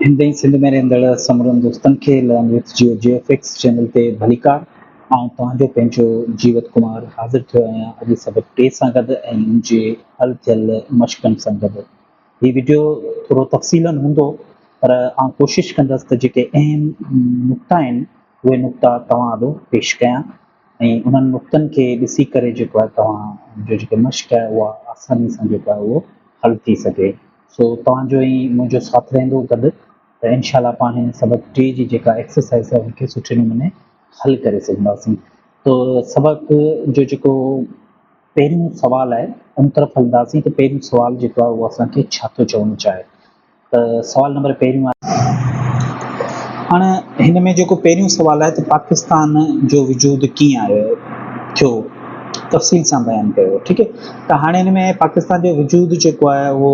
हिंदई सिंध में रहंदड़ समरनि दोस्तनि खे लैंग्वेज जियो GFX चैनल ते भलीकार। ऐं तव्हांजो पंहिंजो जीवत कुमार हाज़िर थियो आहियां अॼु सबक़ 2 सां गॾु ऐं मुंहिंजे हल थियल मश्क़नि सां गॾु। हीउ वीडियो थोरो तफ़सीलन हूंदो, पर आउं कोशिशि कंदसि त जेके अहम नुक़्ता आहिनि उहे नुक़्ता तव्हां ॾो पेश कयां ऐं उन्हनि नुक़्तनि खे ॾिसी करे जेको आहे तव्हांजो जेके मश्क़ आहे उहा आसानी सां जेको आहे उहो हल थी सघे। सो तव्हांजो ई मुंहिंजो साथ रहंदो गॾु, त इनशाला पाण हिन सबक़ 2 जी जेका एक्सरसाइज़ आहे उनखे सुठे नमूने हल करे सघंदासीं। तो सबक़ जो जेको पहिरियों सुवालु आहे उन तरफ़ हलंदासीं। त पहिरियों सुवालु जेको आहे उहो असांखे छा थो चवणु चाहे। त सवाल नंबर पहिरियों आहे, हाणे हिन में जेको पहिरियों सुवालु आहे त पाकिस्तान जो वजूद कीअं आयो थियो, तफ़सील सां बयानु कयो। ठीकु आहे, त हाणे हिन में पाकिस्तान जो वजूद जेको आहे उहो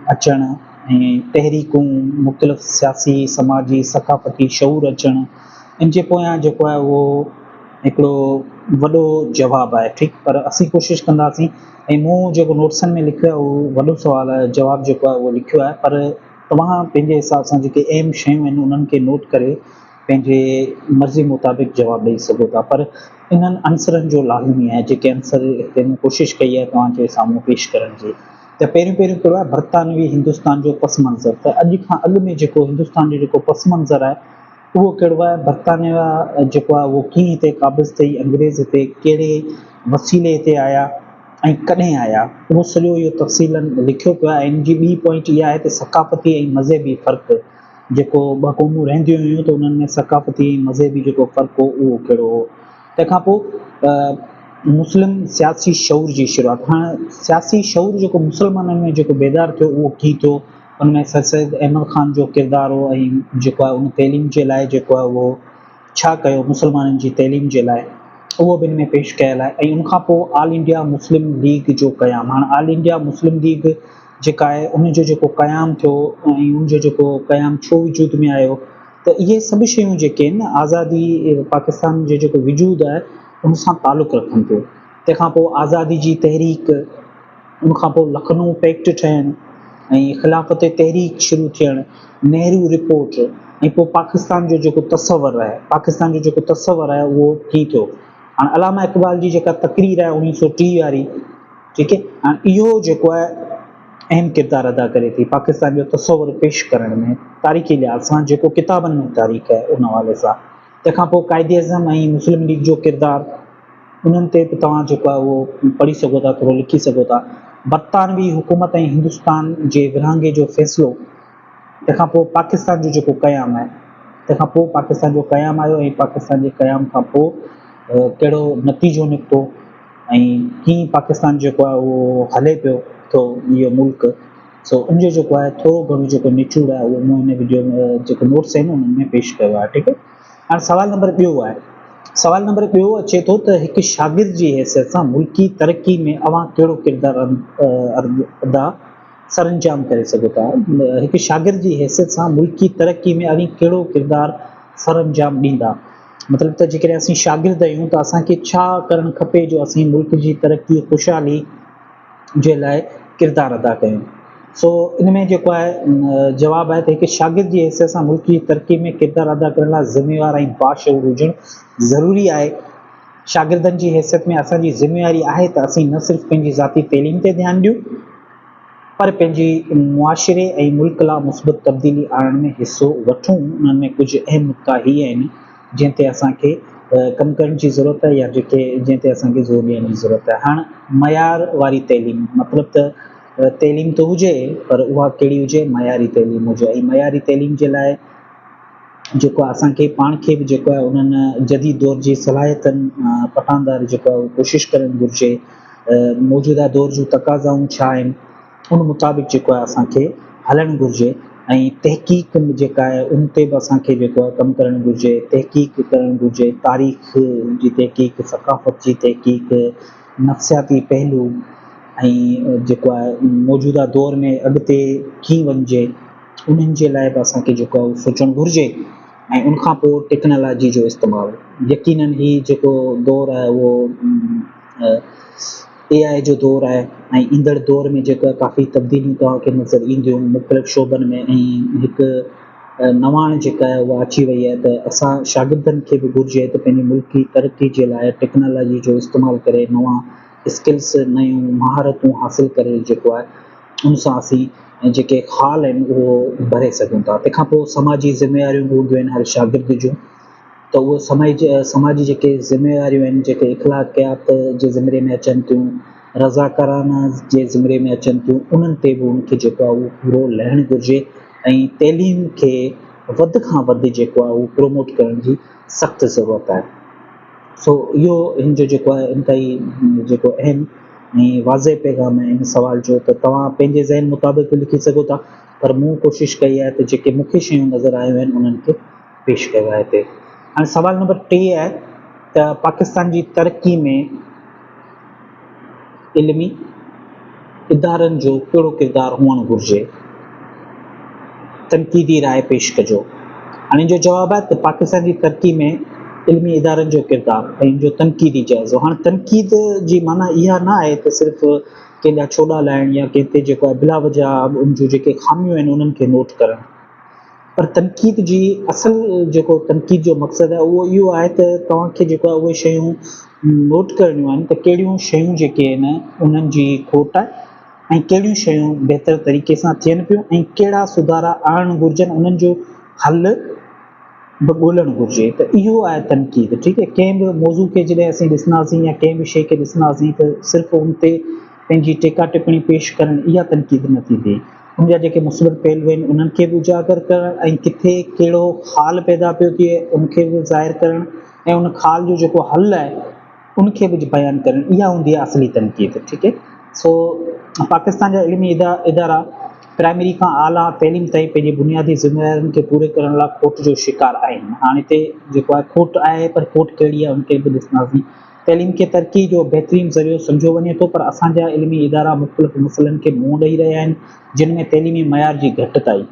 अचणु ऐं तहरीकूं, मुख़्तलिफ़ सियासी समाजी सक़ाफ़ती शऊर अचणु, इन जे पोयां जेको आहे उहो हिकिड़ो वॾो जवाबु आहे। ठीकु, पर असीं कोशिशि कंदासीं ऐं मूं जेको नोट्सनि में लिखियो आहे उहो वॾो सुवालु आहे, जवाबु जेको आहे उहो लिखियो आहे, पर तव्हां पंहिंजे हिसाब सां जेके अहम शयूं आहिनि उन्हनि खे नोट करे पंहिंजे मर्ज़ी मुताबिक़ जवाबु ॾेई सघो था। पर इन्हनि अंसरनि जो लाज़मी आहे जेके अंसर हिते मूं कोशिशि कई आहे तव्हांजे साम्हूं पेश करण जी। त पहिरियों कहिड़ो आहे, बरतानवी हिंदुस्तान जो पस मंज़र। त अॼु खां अॻु में जेको हिंदुस्तान जो जेको पस मंज़र आहे उहो कहिड़ो आहे, बरतानिया जेको आहे उहो कीअं हिते क़ाबिज़ अथई, अंग्रेज़ हिते कहिड़े वसीले हिते आया ऐं कॾहिं आया, उहो सॼो इहो तफ़सीलन लिखियो पियो आहे। इन जी ॿी पॉइंट इहा आहे त सक़ाफ़ती ऐं मज़हबी फ़र्क़ु, जेको ॿ क़ौमूं रहंदियूं हुयूं त उन्हनि में सक़ाफ़ती ऐं मज़हबी जेको फ़र्क़ु हो उहो कहिड़ो हो। तंहिंखां पोइ मुस्लिम सियासी शऊर जी शुरूआति। हाणे सियासी शऊर जेको मुस्लमाननि में जेको बेदार थियो उहो कीअं थियो, उनमें सर सैद अहमद ख़ान जो किरदारु हो ऐं जेको आहे उन तइलीम जे लाइ जेको आहे उहो छा कयो मुस्लमाननि जी तइलीम जे लाइ, उहो बि हिन में पेश कयल आहे। ऐं उनखां पोइ ऑल इंडिया मुस्लिम लीग जो क़यामु। हाणे ऑल इंडिया मुस्लिम लीग जेका आहे उनजो जेको क़यामु थियो ऐं उनजो जेको क़यामु छो वजूद में आयो, त इहे सभु शयूं जेके आहिनि आज़ादी पाकिस्तान जो जेको वजूद आहे उन सां तालुक़ु रखनि थियूं। तंहिंखां पोइ आज़ादी जी तहरीक, उनखां पोइ लखनऊ पैक्ट ठहिणु ऐं ख़िलाफ़त तहरीक शुरू थियणु, नेहरू रिपोर्ट, ऐं पोइ पाकिस्तान जो जेको तसवर आहे, पाकिस्तान जो जेको तसवर आहे उहो कीअं थियो। हाणे अलामा इक़बाल जी जेका तक़रीर आहे 1930 वारी, ठीकु आहे, हाणे इहो जेको आहे अहम किरदारु अदा करे थी पाकिस्तान जो तसवर पेश करण में, तारीख़ी लिहाज़ सां जेको किताबनि में तारीख़ आहे उन हवाले सां। तंहिंखां पोइ काइदे अज़म ऐं मुस्लिम लीग जो किरदारु, उन्हनि ते बि तव्हां जेको आहे उहो पढ़ी सघो था, थोरो लिखी सघो था। बरतानवी हुकूमत ऐं हिंदुस्तान जे विरहाङे जो फ़ैसिलो, तंहिंखां पोइ पाकिस्तान जो जेको क़यामु आहे, तंहिंखां पोइ पाकिस्तान जो क़यामु आयो ऐं पाकिस्तान जे क़याम खां पोइ कहिड़ो नतीजो निकितो ऐं कीअं पाकिस्तान जेको आहे उहो हले पियो थो इहो मुल्क। सो उनजो जेको आहे थोरो घणो जेको निचोड़ आहे उहो मूं हिन वीडियो में जेके नोट्स आहिनि उन्हनि में पेश कयो आहे। ठीकु आहे, हाणे सवाल नंबर ॿियो आहे। सवाल नंबर ॿियो अचे थो त हिकु शागिर्द जी हैसियत सां मुल्की तरक़ी में अव्हां कहिड़ो किरदारु अदा सर अंजाम करे सघो था। हिकु शागिर्द जी हैसियत सां मुल्की तरक़ी में अव्हां कहिड़ो किरदारु सर अंजाम ॾींदा, मतिलबु त जेकॾहिं असीं शागिर्द आहियूं त असांखे छा करणु खपे जो असीं मुल्क जी तरक़ी ख़ुशहाली जे लाइ किरदारु अदा कयूं। सो इन में जेको आहे जवाबु आहे त हिकु शागिर्द जी हैसियत सां मुल्क जी तरक़ी में किरदारु अदा करण लाइ ज़िम्मेवार ऐं बाशऊर हुजणु ज़रूरी आहे। शागिर्दनि जी हैसियत में असांजी ज़िम्मेवारी आहे त असीं न सिर्फ़ु पंहिंजी ज़ाती तइलीम ते ध्यानु ॾियूं, पर पंहिंजी मुआशिरे ऐं मुल्क लाइ मुस्बत तब्दीली आणण में हिसो वठूं। उन्हनि में कुझु अहम नुक़्ता हीअ आहिनि जंहिं ते असांखे कमु करण जी ज़रूरत आहे या जंहिं ते असांखे ज़ोर ॾियण जी ज़रूरत आहे। हाणे मयार वारी तइलीम, मतिलबु त तइलीम त हुजे पर उहा कहिड़ी हुजे, मयारी तइलीम हुजे। ऐं मयारी तइलीम जे लाइ जेको आहे असांखे पाण खे बि जेको आहे उन्हनि जदीद दौर जी सलाहियतनि पठानदार जेको आहे उहो कोशिशि करणु घुरिजे। मौजूदा दौर जूं तक़ाज़ाऊं छा आहिनि उन मुताबिक़ जेको आहे असांखे हलणु घुरिजे ऐं तहक़ीक़ जेका आहे उन ते बि असांखे जेको आहे कमु करणु घुरिजे, तहक़ीक़ करणु घुरिजे, तारीख़ जी तहक़ीक़, सक़ाफ़त जी तहक़ीक़, नफ़्सियाती पहलू ऐं जेको आहे मौजूदा दौर में अॻिते कीअं वञिजे उन्हनि जे लाइ बि असांखे जेको आहे उहो सोचणु घुरिजे। ऐं उनखां पोइ टेक्नोलॉजी जो इस्तेमालु, यकीननि ही जेको दौरु आहे उहो AI जो दौरु आहे ऐं ईंदड़ दौर में जेको आहे काफ़ी तब्दीलियूं तव्हांखे नज़र ईंदियूं मुख़्तलिफ़ शोबनि में। ऐं हिकु नवाण जेका आहे उहा अची वई आहे, त असां शागिर्दनि खे बि घुरिजे त पंहिंजी मुल्की तरक़ी जे लाइ टेक्नोलॉजी जो इस्तेमालु करे नवां स्किल्स, नयूं महारतूं हासिलु करे जेको आहे उन सां असीं जेके हाल आहिनि उहो भरे सघूं था। तंहिंखां पोइ समाजी ज़िमेवारियूं हूंदियूं आहिनि हर शागिर्द जूं, त उहे समाजी जेके ज़िमेवारियूं आहिनि, जेके इख़लाक़ियात जे ज़िमरे में अचनि थियूं, रज़ाकाराना जे ज़िमरे में अचनि थियूं, उन्हनि ते बि उनखे जेको आहे उहो पूरो लहणु घुरिजे ऐं तइलीम खे वधि खां वधि जेको आहे उहो प्रोमोट करण जी सख़्तु ज़रूरत आहे। सो इहो हिन जो जेको आहे इंतई जेको अहम ऐं वाज़े पैगाम आहे इन सवाल जो, त तव्हां पंहिंजे ज़हन मुताबिक़ लिखी सघो था, पर मूं कोशिशि कई आहे त जेके मूंखे शयूं नज़र आयूं आहिनि उन्हनि खे पेश कयो आहे हिते। हाणे सवाल नंबर 3 आहे त पाकिस्तान जी तरक़ी में इल्मी इदारनि जो कहिड़ो किरदारु हुअणु घुरिजे, तनक़ीदी राय पेश कजो। हाणे जो जवाबु आहे त पाकिस्तान जी तरक़ी में इल्मी इदारनि जो किरदारु ऐं जो तनक़ीदी जाइज़ो। हाणे तनक़ीद जी माना इहा न आहे त सिर्फ़ु कंहिंजा छोड़ा लाहिण या कंहिं ते जेको आहे बिला वजह उन जूं जेके ख़ामियूं आहिनि उन्हनि खे नोट करणु, पर तनक़ीद जी असल जेको तनक़ीद जो मक़सदु आहे उहो इहो आहे त तव्हांखे जेको आहे उहे शयूं नोट करणियूं आहिनि त कहिड़ियूं शयूं जेके आहिनि उन्हनि जी खोट आहे ऐं कहिड़ियूं शयूं बहितर तरीक़े सां थियनि पियूं ऐं कहिड़ा सुधारा आणणु घुरिजनि, उन्हनि जो हल बि ॻोल्हणु घुरिजे। त इहो आहे तनक़ीद। ठीकु आहे, कंहिं बि मौज़ू खे जॾहिं असीं ॾिसंदासीं या कंहिं बि शइ खे ॾिसंदासीं त सिर्फ़ु उन ते पंहिंजी टेका टिप्पणी पेश करणु इहा तनक़ीद न थींदी। उनजा जेके मुस्बत पहलू आहिनि उन्हनि खे बि उजागर करणु ऐं किथे कहिड़ो ख़ाल पैदा पियो थिए उनखे बि ज़ाहिर करणु ऐं उन ख़ाल जो जेको हल आहे उनखे बि बयानु करणु, इहा हूंदी आहे असली तनक़ीद। ठीकु आहे, सो पाकिस्तान जा इल्मी इदारा प्राइमरी खां आला तइलीम ताईं पंहिंजी बुनियादी ज़िमेवारियुनि खे पूरे करण लाइ खोट जो शिकार आहिनि। हाणे हिते जेको आहे खोट आहे, पर खोट कहिड़ी आहे उनखे बि ॾिसंदासीं। तइलीम खे तरक़ी जो बहितरीनु ज़रियो सम्झो वञे थो, पर असांजा इल्मी इदारा मुख़्तलिफ़ मसइलनि खे मुंहुं ॾेई रहिया आहिनि, जिन में तइलीमी मयार जी घटिताई,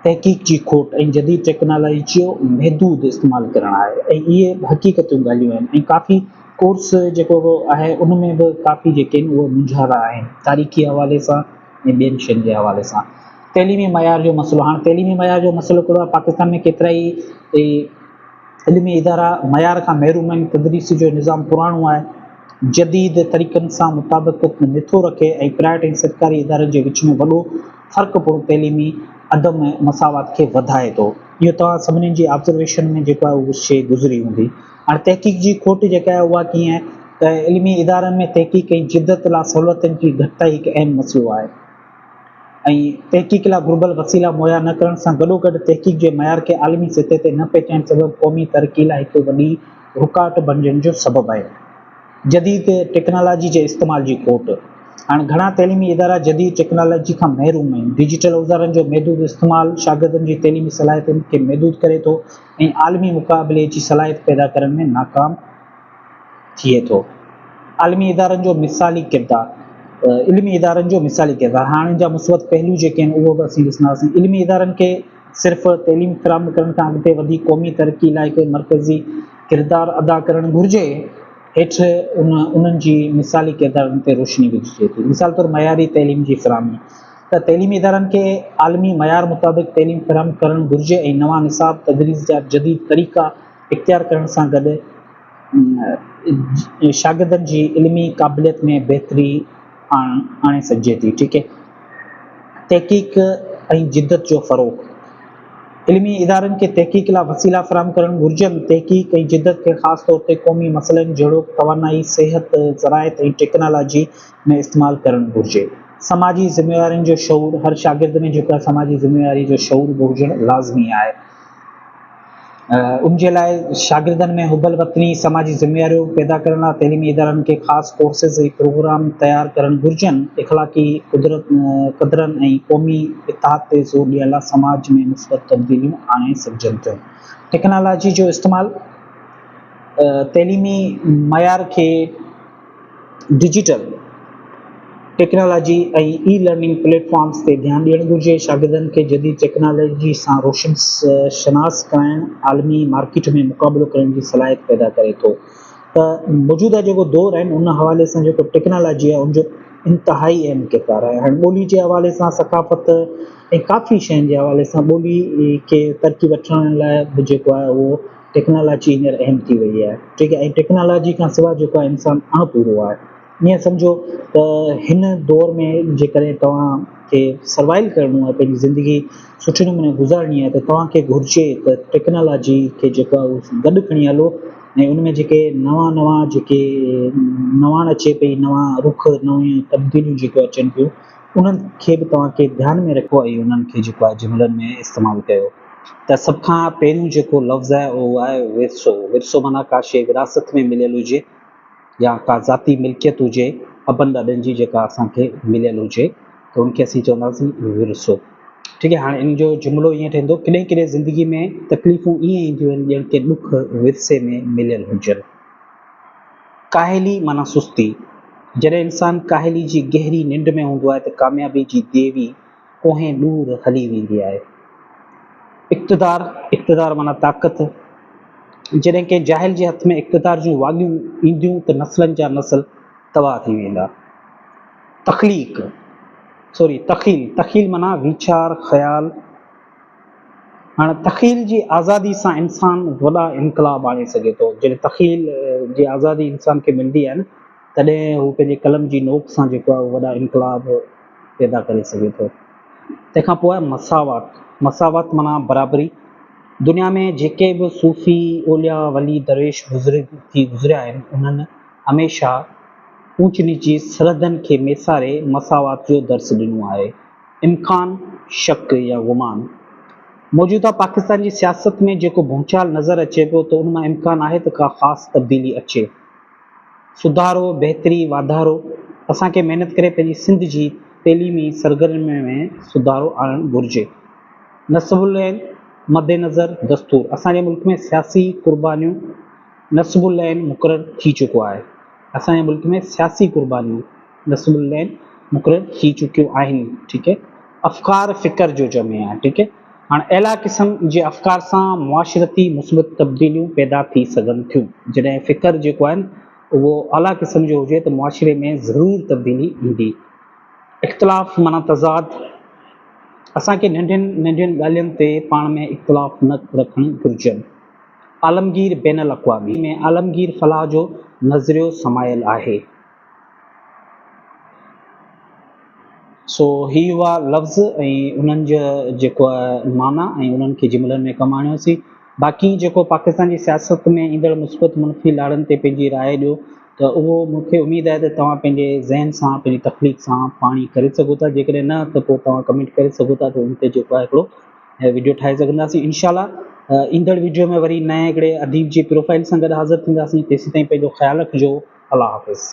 तहक़ीक़ जी खोट ऐं जदीद टेक्नोलॉजी जो महदूद इस्तेमालु करणु आहे। ऐं इहे हक़ीक़तूं ॻाल्हियूं आहिनि ऐं काफ़ी कोर्स जेको आहे उन में बि काफ़ी जेके आहिनि उहे मुंझारा आहिनि तारीख़ी हवाले सां ऐं ॿियनि शयुनि जे हवाले सां। तइलीमी मयार जो मसइलो, हाणे तइलीमी मयार जो मसइलो कहिड़ो आहे, पाकिस्तान में केतिरा ई इल्मी इदारा मयार खां महरूम आहिनि, तदरीस जो निज़ाम पुराणो आहे, जदीद तरीक़नि सां मुताबिक़त नथो रखे ऐं प्राइवेट ऐं सरकारी इदारनि जे विच में वॾो फ़र्क़ु पिणु तइलीमी अदम मसावत खे वधाए थो। इहो तव्हां सभिनी जी ऑब्ज़र्वेशन में जेको आहे उहा शइ गुज़री हूंदी। हाणे तहक़ीक़ जी खोट जेका आहे उहा कीअं आहे त इल्मी इदारनि में तहक़ीक़ ऐं जिदत लाइ सहूलियतुनि जी घटिताई हिकु अहम मसइलो आहे ऐं तहक़ीक़ लाइ घुर्बल वसीला मुहैया न करण सां गॾोगॾु तहक़ीक़ जे मयार खे आलमी सतह ते न पहुचाइण सबबु क़ौमी तरक़ी लाइ हिकु वॾी रुकावट बणिजण जो सबबु आहे। जदीद टेक्नोलॉजी जे इस्तेमाल जी खोट, हाणे घणा तइलीमी इदारा जदीद टेक्नोलॉजी खां महरूम आहिनि। डिजिटल औज़ारनि जो महदूद इस्तेमालु शागिर्दनि जी तइलीमी सलाहियतुनि खे महदूद करे थो ऐं आलमी मुक़ाबले जी सलाहियत पैदा करण में नाकाम थिए थो। आलमी इदारनि जो मिसाली किरदारु, इल्मी इदारनि जो मिसाली किरदारु, हाणे जा मुस्बत पहलू जेके आहिनि उहो बि असीं ॾिसंदासीं। इल्मी इदारनि खे सिर्फ़ु तइलीम फ़राहम करण खां अॻिते वधी क़ौमी तरक़ी लाइ हिकु मर्कज़ी किरदारु अदा करणु घुरिजे। हेठि उन्हनि जी मिसाली किरदारनि ते रोशनी विझिजे थी। मिसाल तौरु मयारी तइलीम जी फ़राहमी, त तइलीमी इदारनि खे आलमी मयार मुताबिक़ तइलीम फ़राहम करणु घुरिजे ऐं नवां निसाब तदरीस जा जदीद तरीक़ा इख़्तियार करण सां गॾु शागिर्दनि जी इल्मी क़ाबिलियत में बहितरी आणे सघिजे थी। ठीकु आहे, तहक़ीक़ ऐं जिदत जो फ़रोग़, इल्मी इदारनि खे तहक़ीक़ लाइ वसीला फ़राहम करणु घुरिजनि। तहक़ीक़ ऐं जिदत खे ख़ासि तौर ते क़ौमी मसइलनि जहिड़ो तवानाई, सिहत, ज़राइत ऐं टेक्नोलॉजी में इस्तेमालु करणु घुरिजे। समाजी ज़िमेवारियुनि जो शऊर, हर शागिर्द में जेको आहे समाजी ज़िमेवारी जो शऊर बि हुजणु लाज़मी आहे। उन जे लाइ शागिर्दनि में हुबल वतनी समाजी ज़िमेवारियूं पैदा करण लाइ तइलीमी इदारनि खे ख़ासि कोर्सिस ऐं प्रोग्राम तयारु करणु घुरिजनि। इख़लाक़ी क़दरनि ऐं क़ौमी इतिहाद ते ज़ोर ॾियण लाइ समाज में मुस्बत तब्दीलियूं आणे सघिजनि थियूं। टेक्नोलॉजी जो इस्तेमालु, तइलीमी मयार खे डिजिटल टेक्नोलॉजी ऐं ई लर्निंग प्लेटफॉर्म्स ते ध्यानु ॾियणु घुरिजे। शागिर्दनि खे जदीद टेक्नोलॉजी सां रोशन शनास कराइणु आलमी मार्केट में मुक़ाबिलो करण जी सलाहियत पैदा करे थो। त मौजूदा जेको दौरु आहिनि उन हवाले सां जेको टेक्नोलॉजी आहे उनजो इंतिहाई अहम किरदारु आहे। हाणे ॿोली जे हवाले सां सकाफ़त ऐं काफ़ी शयुनि जे हवाले सां ॿोली खे तरक़ी वठण लाइ जेको आहे उहो टेक्नोलॉजी हींअर अहम थी वई आहे, ठीकु आहे। ऐं टेक्नोलॉजी खां सवाइ जेको आहे इंसानु अणपूरो आहे। ईअं सम्झो त हिन दौर में जेकॾहिं तव्हांखे सर्वाइव करिणो आहे, पंहिंजी ज़िंदगी सुठे नमूने गुज़ारणी आहे, त तव्हांखे घुरिजे त टेक्नोलॉजी खे जेको आहे उहो गॾु खणी हलो ऐं उन में जेके नवां जेके नवाण अचे पई, नवां रुख, नयूं तब्दीलियूं जेके अचनि पियूं, उन्हनि खे बि तव्हांखे ध्यान में रखो ऐं उन्हनि खे जेको आहे जुमिलनि में इस्तेमालु कयो। त सभ खां पहिरियों जेको लफ़्ज़ आहे उहो आहे विरसो। विरसो माना का शइ विरासत में मिलियल हुजे या का ज़ाती मिल्कियत हुजे, अबनि ॾाॾनि जी जेका असांखे मिलियल हुजे, त उनखे असीं चवंदासीं विरसो, ठीकु आहे। हाणे इन जो जुमिलो ईअं ठहंदो, कॾहिं कॾहिं ज़िंदगी में तकलीफ़ूं ईअं ईंदियूं आहिनि ॼण के ॾुख विरसे में मिलियल हुजनि। काहिली माना सुस्ती। जॾहिं इंसानु काहिली जी गहरी निंड में हूंदो आहे त कामयाबी जी देवी कोहे दूर हली वेंदी आहे। इक़्तिदार माना ताक़त। जॾहिं कंहिं जाहिल जे हथ में इक़्तिदार जूं वाॻियूं ईंदियूं त नसलनि जा नसल तबाह थी वेंदा। तख़ील माना वीचार, ख़्याल। हाणे तख़ील जी आज़ादी सां इंसानु वॾा इनकलाब आणे सघे थो। जॾहिं तख़ील जी आज़ादी इंसान खे मिलंदी आहे न, तॾहिं हू पंहिंजे कलम जी नोक सां जेको आहे वॾा इनकलाब पैदा करे सघे थो। तंहिंखां पोइ आहे मसावत माना बराबरी। दुनिया में जेके बि सूफ़ी, ओलिया, वली, दरवेश गुज़रिया आहिनि, उन्हनि हमेशह ऊच नीच जी सरहदनि खे मेसारे मसावत जो दर्स ॾिनो आहे। इम्कान, शक या गुमान। मौजूदा पाकिस्तान जी सियासत में जेको भूचाल नज़र अचे पियो त उन मां इम्कान आहे त का ख़ासि तब्दीली अचे। सुधारो, बहितरी, वाधारो। असांखे महिनत करे पंहिंजी सिंध जी तइलीमी सरगर्मियुनि में सुधारो आणणु घुरिजे। नस्बुल ऐन मद्देनज़र दस्तूर। असांजे मुल्क में सियासी कुर्बानियूं नस्बुल ऐन मुक़ररु थी चुको आहे। असांजे मुल्क में सियासी कुर्बानियूं नस्बुल ऐन मुक़ररु थी चुकियूं आहिनि, ठीकु आहे। अफ़कार फ़िकर जो जमे आहे, ठीकु आहे। हाणे अहिड़ा क़िस्म जे अफ़कार सां मुआशरती मुस्बत तब्दीलियूं पैदा थी सघनि थियूं। जॾहिं फ़िकर जेको आहे न उहो आला क़िस्म जो हुजे त मुआशरे में ज़रूरु तब्दीली ईंदी। इख़्तिलाफ़ माना तज़ाद। असांखे नंढियुनि ॻाल्हियुनि ते पाण में इख़्तिलाफ़ न रखणु घुरिजनि। आलमगीर बैन अल-अक़वामी में आलमगीर फलाह जो नज़रियो समायल आहे। सो ही हुआ लफ़्ज़ ऐं उन्हनि जो जेको आहे माना ऐं उन्हनि खे जुमिलनि में कमु आणियोसीं। बाक़ी जेको पाकिस्तान जी सियासत में ईंदड़ मुस्बत मनफ़ी लाड़नि ते पंहिंजी राय ॾियो, त उहो मूंखे उमेदु आहे त तव्हां पंहिंजे ज़हन सां, पंहिंजी तख़लीक़ सां पाण ई करे सघो था। जेकॾहिं न त पोइ तव्हां कमेंट करे सघो था, त उन ते जेको आहे हिकिड़ो वीडियो ठाहे सघंदासीं इंशाअल्लाह। ईंदड़ वीडियो में वरी नए हिकिड़े अदीब जी प्रोफाइल सां गॾु हाज़िर थींदासीं। तेसीं ताईं पंहिंजो ख़्यालु रखिजो। अल्लाह हाफ़िज़।